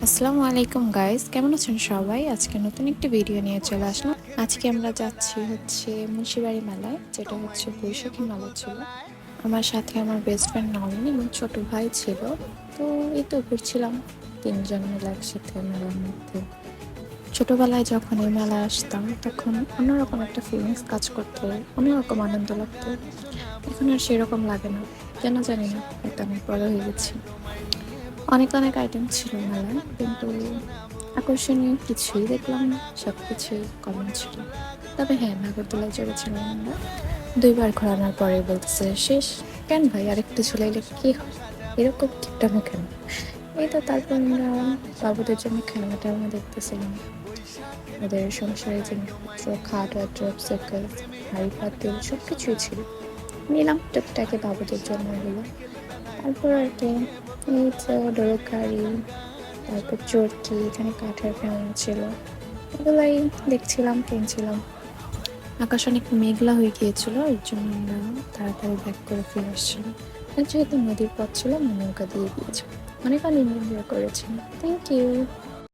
আসসালামু আলাইকুম গাইস, কেমন আছেন সবাই? আজকে নতুন একটি ভিডিও নিয়ে চলে আসলাম। আজকে আমরা যাচ্ছি মুন্সিবাড়ি মেলায়, যেটা বৈশাখী মেলা ছিল। আমার সাথে আমার বেস্ট ফ্রেন্ড নলিনী এবং ছোট ভাই ছিল। তো এই তো ঘুরছিলাম তিনজন মিলে একসাথে মেলার মধ্যে। ছোটবেলায় যখন এই মেলায় আসতাম তখন অন্যরকম একটা ফিলিংস কাজ করতো, অন্যরকম আনন্দ লাগতো। এখন আর সেরকম লাগে না, কেন জানি না, হয়তো অনেক বড় হয়ে গেছি। অনেক অনেক আইটেম ছিল মেলায়, কিন্তু আকর্ষণীয় কিছুই দেখলাম না, সবকিছুই কমন ছিল। তবে হ্যাঁ, নাগরদোলায় চড়েছিলাম আমরা। 2 বার ঘোরানোর পরে বলতেছে শেষ। কেন ভাই, আরেকটু ঝুলাইলে কি হয়? এরকম কিপটামো কেন? এই তো তারপর আমরা বাবুদের জন্য খেলনা টেলনা দেখতেছিলাম। ওদের সংসারের জিনিসপত্র, খাট, ওয়ার্ড্রোব, সার্কাস, হাঁড়ি পাতিল সবকিছুই ছিল। নিলাম টুকটাকি বাবুদের জন্য এগুলো। তারপর আর কি, এই তো ডোরকারি, তারপর চরকি, এখানে কাঠের খেলনা ছিল, এগুলাই দেখছিলাম, কিনছিলাম। আকাশ অনেক মেঘলা হয়ে গিয়েছিল, এর জন্য আমরা তাড়াতাড়ি ব্যাক করে ফিরে আসছিলাম। আর যেহেতু নদীর পথ ছিল, আমরা নৌকা দিয়ে গিয়েছিলাম। অনেক অনেক এনজয় করেছি। Thank you.